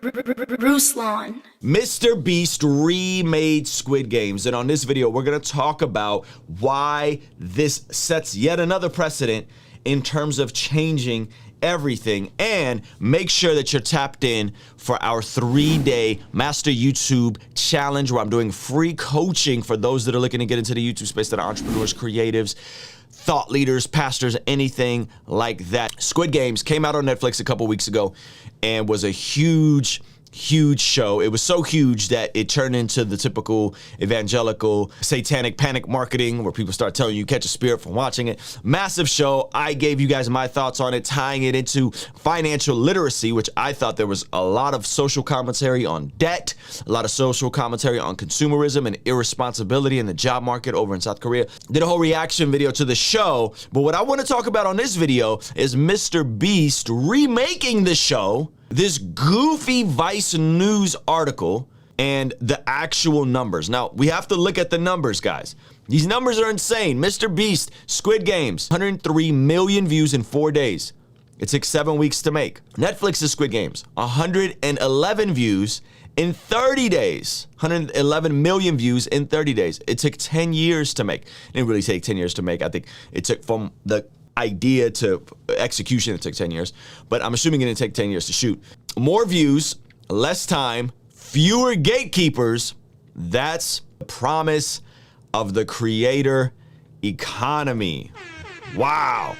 Ruslan. Mr. Beast remade Squid Games, and on this video we're gonna talk about why this sets yet another precedent in terms of changing everything, and make sure that you're tapped in for our 3-day Master YouTube Challenge, where I'm doing free coaching for those that are looking to get into the YouTube space, that are entrepreneurs, creatives, thought leaders, pastors, anything like that. Squid Games came out on Netflix a couple weeks ago and was a huge show. It was so huge that it turned into the typical evangelical satanic panic marketing, where people start telling you catch a spirit from watching it. Massive show. I gave you guys my thoughts on it, tying it into financial literacy, which I thought there was a lot of social commentary on debt, a lot of social commentary on consumerism and irresponsibility in the job market over in South Korea. Did a whole reaction video to the show, but what I want to talk about on this video is Mr. Beast remaking the show, this goofy Vice News article, and the actual numbers. Now, we have to look at the numbers, guys. These numbers are insane. Mr. Beast, Squid Games, 103 million views in 4 days. It took 7 weeks to make. Netflix's Squid Games, 111 views in 30 days. 111 million views in 30 days. It took 10 years to make. It didn't really take 10 years to make. I think it took from the idea to execution, it took 10 years, but I'm assuming it didn't take 10 years to shoot. More views, less time, fewer gatekeepers. That's the promise of the creator economy. Wow.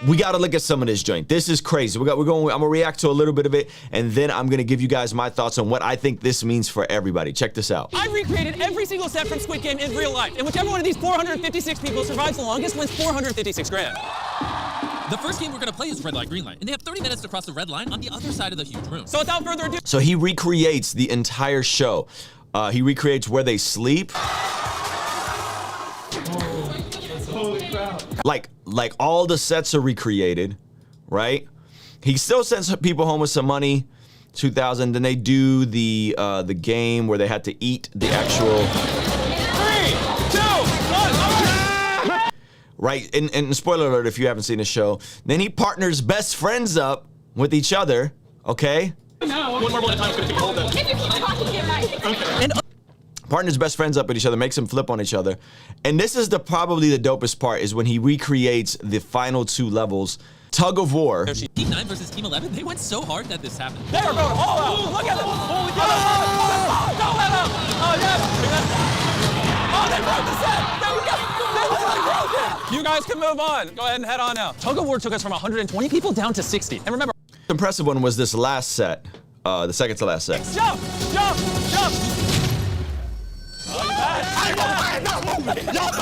We got to look at some of this joint. This is crazy. I'm gonna react to a little bit of it, and then I'm gonna give you guys my thoughts on what I think this means for everybody. Check this out. I recreated every single set from Squid Game in real life, and whichever one of these 456 people survives the longest wins 456 grand. The first game we're gonna play is red light, green light, and they have 30 minutes to cross the red line on the other side of the huge room. So without further ado, so he recreates the entire show. He recreates where they sleep. Like all the sets are recreated, right? He still sends people home with some money, 2,000. Then they do the game where they had to eat the actual. 3, 2, 1. Right, and spoiler alert if you haven't seen the show. Then he partners best friends up with each other. Okay. No. One more bullet time is gonna hold them. If you keep talking, get right. Okay. Partners best friends up with each other, makes them flip on each other. And this is probably the dopest part, is when he recreates the final 2 levels. Tug of war. Team 9 versus Team 11, they went so hard that this happened. They are going all out. Look at them. Holy cow. Don't let them. Oh, yes. Oh, they broke the set. They literally broke it. You guys can move on. Go ahead and head on out. Tug of war took us from 120 people down to 60. And remember, The impressive one was this last set, the second to last set. jump, jump, jump.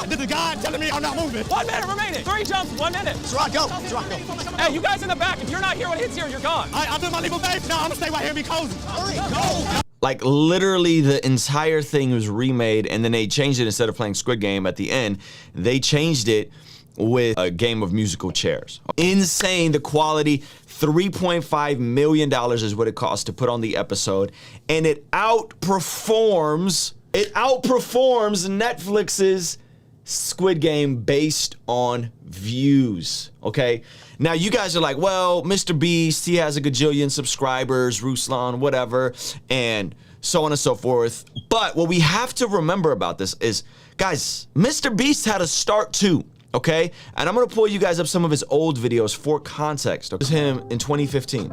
This is God telling me I'm not moving. 1 minute remaining. 3 jumps, 1 minute. Sherrod, go. Sherrod, go. Hey, you guys in the back, if you're not here when it hits here, you're gone. I'm doing my legal babe. No, I'm gonna stay right here and be cozy. Hurry, go. Like literally the entire thing was remade, and then they changed it. Instead of playing Squid Game at the end, they changed it with a game of musical chairs. Insane, the quality. $3.5 million is what it costs to put on the episode, and it outperforms Netflix's Squid Game based on views, okay? Now you guys are like, well, Mr. Beast, he has a gajillion subscribers, Ruslan, whatever, and so on and so forth. But what we have to remember about this is, guys, Mr. Beast had a start too, okay? And I'm gonna pull you guys up some of his old videos for context. This is him in 2015.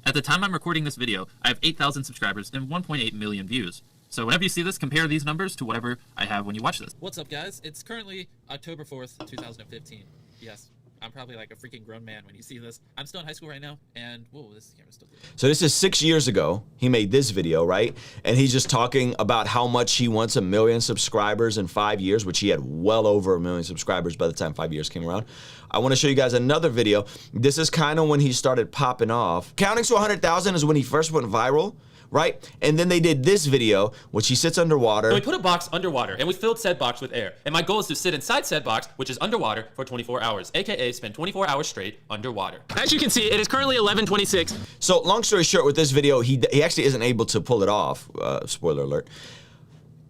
At the time I'm recording this video, I have 8,000 subscribers and 1.8 million views. So whenever you see this, compare these numbers to whatever I have when you watch this. What's up, guys? It's currently October 4th, 2015. Yes, I'm probably like a freaking grown man when you see this. I'm still in high school right now, and whoa, this camera's still good. So this is 6 years ago. He made this video, right? And he's just talking about how much he wants 1 million subscribers in 5 years, which he had well over 1 million subscribers by the time 5 years came around. I want to show you guys another video. This is kind of when he started popping off. Counting to 100,000 is when he first went viral, right? And then they did this video, which he sits underwater. So we put a box underwater, and we filled said box with air. And my goal is to sit inside said box, which is underwater, for 24 hours, aka spend 24 hours straight underwater. As you can see, it is currently 11:26. So long story short, with this video, he actually isn't able to pull it off. Spoiler alert.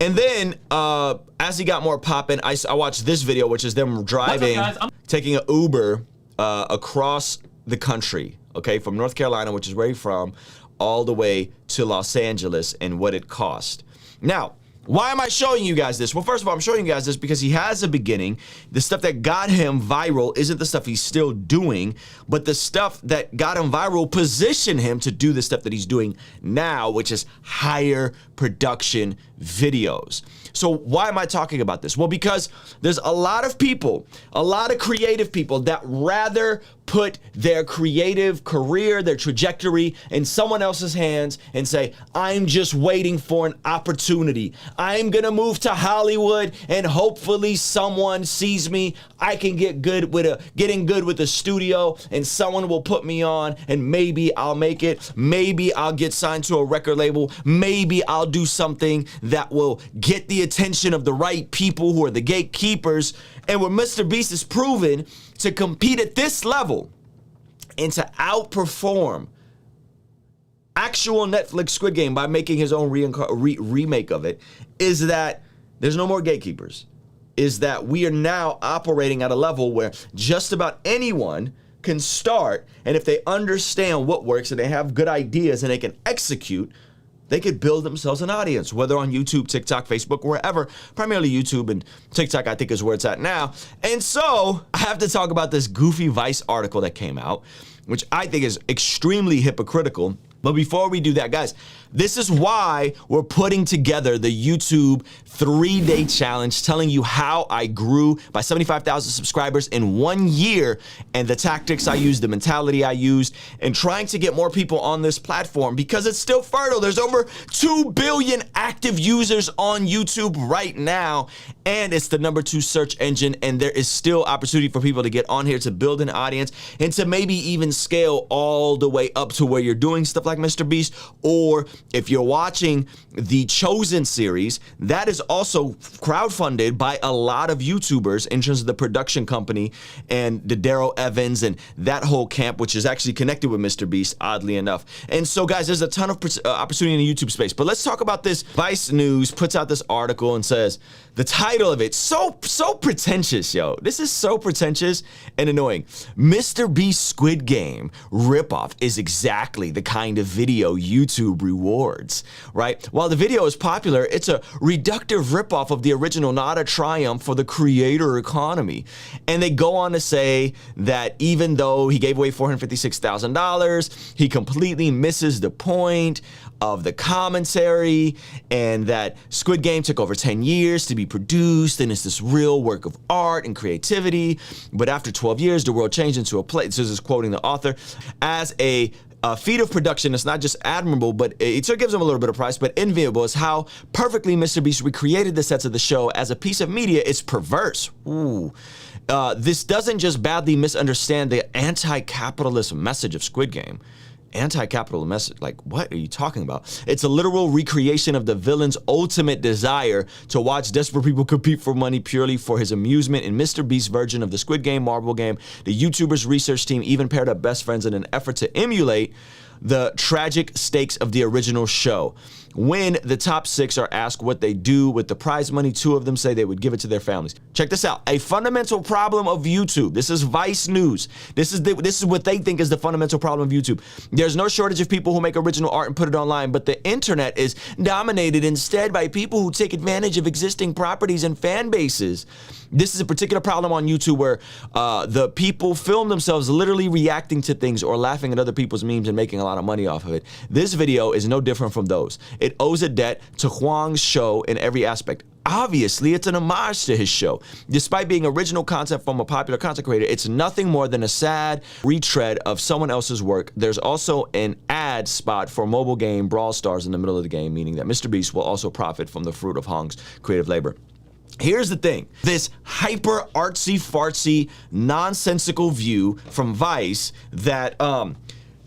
And then, as he got more poppin', I watched this video, which is them driving, taking an Uber across the country. okay, from North Carolina, which is where he's from, all the way to Los Angeles and what it cost. Now, why am I showing you guys this? Well, first of all, I'm showing you guys this because he has a beginning. The stuff that got him viral isn't the stuff he's still doing, but the stuff that got him viral positioned him to do the stuff that he's doing now, which is higher production videos. So why am I talking about this? Well, because there's a lot of people, a lot of creative people that rather put their creative career, their trajectory in someone else's hands and say, I'm just waiting for an opportunity. I'm gonna move to Hollywood and hopefully someone sees me. I can get good with getting good with the studio and someone will put me on and maybe I'll make it. Maybe I'll get signed to a record label. Maybe I'll do something that will get the attention of the right people who are the gatekeepers. And where Mr. Beast is proven to compete at this level and to outperform actual Netflix Squid Game by making his own remake of it, is that there's no more gatekeepers. Is that we are now operating at a level where just about anyone can start, and if they understand what works and they have good ideas and they can execute, they could build themselves an audience, whether on YouTube, TikTok, Facebook, wherever. Primarily YouTube and TikTok, I think, is where it's at now. And so I have to talk about this goofy Vice article that came out, which I think is extremely hypocritical. But before we do that, guys, this is why we're putting together the YouTube 3-day challenge, telling you how I grew by 75,000 subscribers in 1 year and the tactics I used, the mentality I used, and trying to get more people on this platform because it's still fertile. There's over 2 billion active users on YouTube right now, and it's the #2 search engine, and there is still opportunity for people to get on here to build an audience and to maybe even scale all the way up to where you're doing stuff like Mr. Beast, or if you're watching the Chosen series, that is also crowdfunded by a lot of YouTubers in terms of the production company and the Daryl Evans and that whole camp, which is actually connected with Mr. Beast, oddly enough. And so, guys, there's a ton of opportunity in the YouTube space. But let's talk about this. Vice News puts out this article and says, the title of it, so pretentious, yo. This is so pretentious and annoying. Mr. Beast Squid Game ripoff is exactly the kind of video YouTube rewards, right? While the video is popular, it's a reductive ripoff of the original, not a triumph for the creator economy. And they go on to say that even though he gave away $456,000, he completely misses the point of the commentary, and that Squid Game took over 10 years to be produced, and it's this real work of art and creativity. But after 12 years, the world changed into a place. This is quoting the author. As a feat of production, it's not just admirable, but it sort of gives him a little bit of price, but enviable is how perfectly Mr. Beast recreated the sets of the show. As a piece of media, it's perverse. Ooh. This doesn't just badly misunderstand the anti-capitalist message of Squid Game. Anti-capitalist message, like, what are you talking about? It's a literal recreation of the villain's ultimate desire to watch desperate people compete for money purely for his amusement. In Mr. Beast's version of the Squid Game marble game, the YouTuber's research team even paired up best friends in an effort to emulate the tragic stakes of the original show. When the top 6 are asked what they do with the prize money, 2 of them say they would give it to their families. Check this out. A fundamental problem of YouTube. This is Vice News. This is what they think is the fundamental problem of YouTube. There's no shortage of people who make original art and put it online, but the internet is dominated instead by people who take advantage of existing properties and fan bases. This is a particular problem on YouTube where the people film themselves literally reacting to things or laughing at other people's memes and making a lot of money off of it. This video is no different from those. It owes a debt to Huang's show in every aspect. Obviously, it's an homage to his show. Despite being original content from a popular content creator, it's nothing more than a sad retread of someone else's work. There's also an ad spot for mobile game Brawl Stars in the middle of the game, meaning that Mr. Beast will also profit from the fruit of Huang's creative labor. Here's the thing. This hyper artsy fartsy nonsensical view from Vice that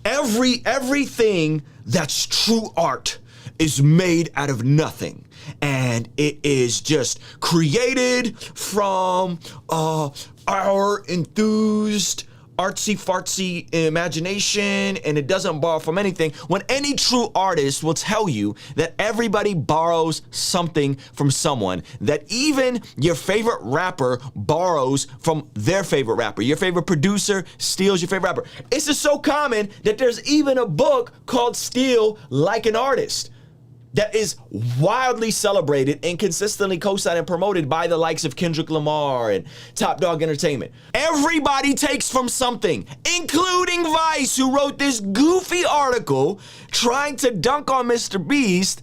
everything that's true art is made out of nothing, and it is just created from our enthused artsy-fartsy imagination, and it doesn't borrow from anything, when any true artist will tell you that everybody borrows something from someone, that even your favorite rapper borrows from their favorite rapper. Your favorite producer steals your favorite rapper. It's just so common that there's even a book called Steal Like an Artist that is wildly celebrated and consistently co-signed and promoted by the likes of Kendrick Lamar and Top Dog Entertainment. Everybody takes from something, including Vice, who wrote this goofy article trying to dunk on Mr. Beast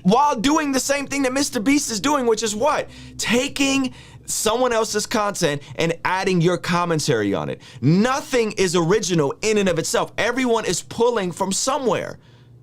while doing the same thing that Mr. Beast is doing, which is what? Taking someone else's content and adding your commentary on it. Nothing is original in and of itself. Everyone is pulling from somewhere,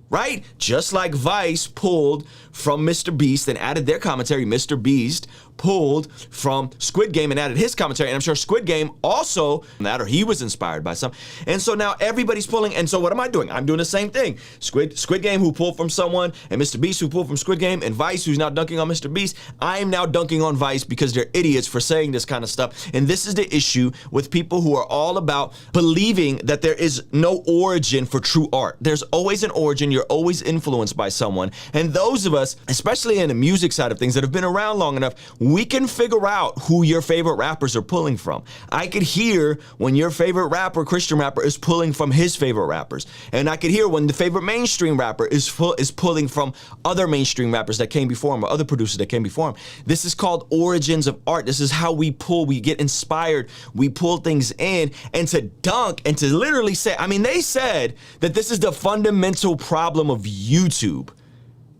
right? Just like Vice pulled from Mr. Beast and added their commentary, Mr. Beast pulled from Squid Game and added his commentary, and I'm sure Squid Game also that, or he was inspired by some. And so now everybody's pulling, and so what am I doing? I'm doing the same thing. Squid Game, who pulled from someone, and Mr. Beast, who pulled from Squid Game, and Vice, who's now dunking on Mr. Beast. I am now dunking on Vice because they're idiots for saying this kind of stuff. And this is the issue with people who are all about believing that there is no origin for true art. There's always an origin. You're always influenced by someone. And those of us, especially in the music side of things that have been around long enough, we can figure out who your favorite rappers are pulling from. I could hear when your favorite rapper, Christian rapper, is pulling from his favorite rappers. And I could hear when the favorite mainstream rapper is pulling from other mainstream rappers that came before him or other producers that came before him. This is called origins of art. This is how we pull, we get inspired, we pull things in, and to dunk and to literally say, I mean, they said that this is the fundamental problem of YouTube,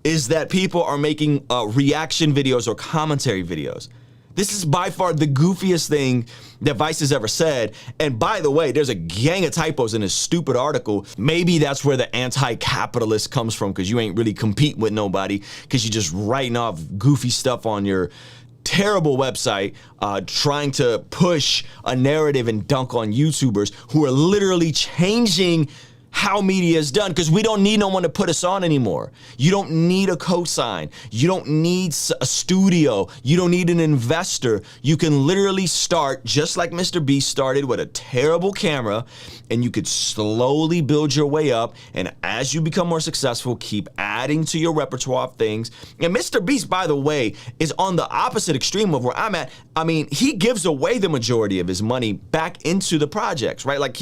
is that people are making reaction videos or commentary videos. This is by far the goofiest thing that Vice has ever said. And by the way, there's a gang of typos in this stupid article. Maybe that's where the anti-capitalist comes from, because you ain't really competing with nobody, because you're just writing off goofy stuff on your terrible website, trying to push a narrative and dunk on YouTubers who are literally changing how media is done, because we don't need no one to put us on anymore. You don't need a cosign. You don't need a studio. You don't need an investor. You can literally start just like Mr. Beast started, with a terrible camera, and you could slowly build your way up. And as you become more successful, keep adding to your repertoire of things. And Mr. Beast, by the way, is on the opposite extreme of where I'm at. I mean, he gives away the majority of his money back into the projects, right? Like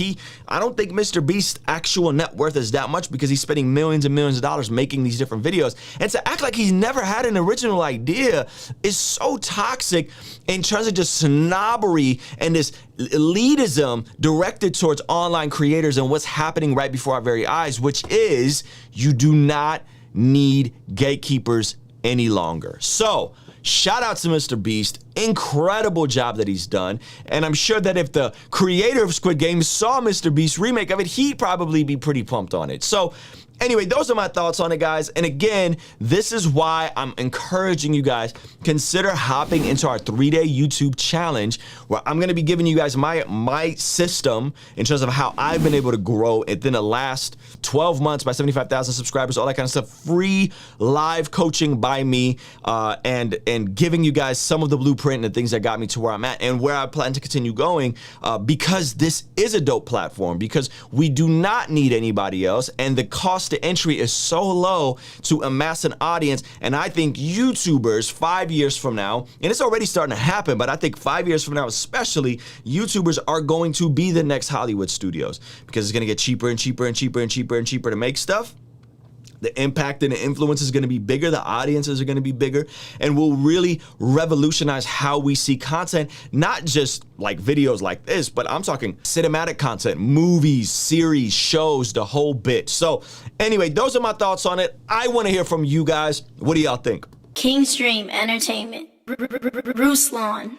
I don't think Mr. Beast's actual net worth is that much, because he's spending millions and millions of dollars making these different videos. And to act like he's never had an original idea is so toxic in terms of just snobbery and this elitism directed towards online creators and what's happening right before our very eyes, which is you do not need gatekeepers any longer. So shout out to Mr. Beast. Incredible job that he's done. And I'm sure that if the creator of Squid Game saw Mr. Beast's remake of it, he'd probably be pretty pumped on it. So anyway, those are my thoughts on it, guys. And again, this is why I'm encouraging you guys, consider hopping into our 3-day YouTube challenge, where I'm going to be giving you guys my system in terms of how I've been able to grow within the last 12 months by 75,000 subscribers, all that kind of stuff. Free live coaching by me, and giving you guys some of the blueprint and the things that got me to where I'm at and where I plan to continue going, because this is a dope platform, because we do not need anybody else, and the cost to entry is so low to amass an audience. And I think YouTubers 5 years from now, and it's already starting to happen, but I think 5 years from now especially, YouTubers are going to be the next Hollywood studios, because it's going to get cheaper and cheaper and cheaper and cheaper and cheaper to make stuff. The impact and the influence is going to be bigger. The audiences are going to be bigger, and will really revolutionize how we see content, not just like videos like this, but I'm talking cinematic content, movies, series, shows, the whole bit. So anyway, those are my thoughts on it. I want to hear from you guys. What do y'all think? Kingstream Entertainment, Ruslan.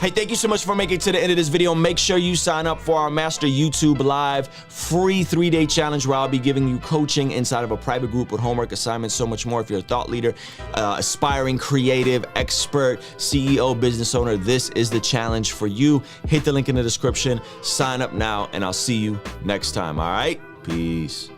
Hey, thank you so much for making it to the end of this video. Make sure you sign up for our Master YouTube Live free 3-day challenge, where I'll be giving you coaching inside of a private group with homework assignments, so much more. If you're a thought leader, aspiring creative, expert, CEO, business owner, this is the challenge for you. Hit the link in the description, sign up now, and I'll see you next time. All right, peace.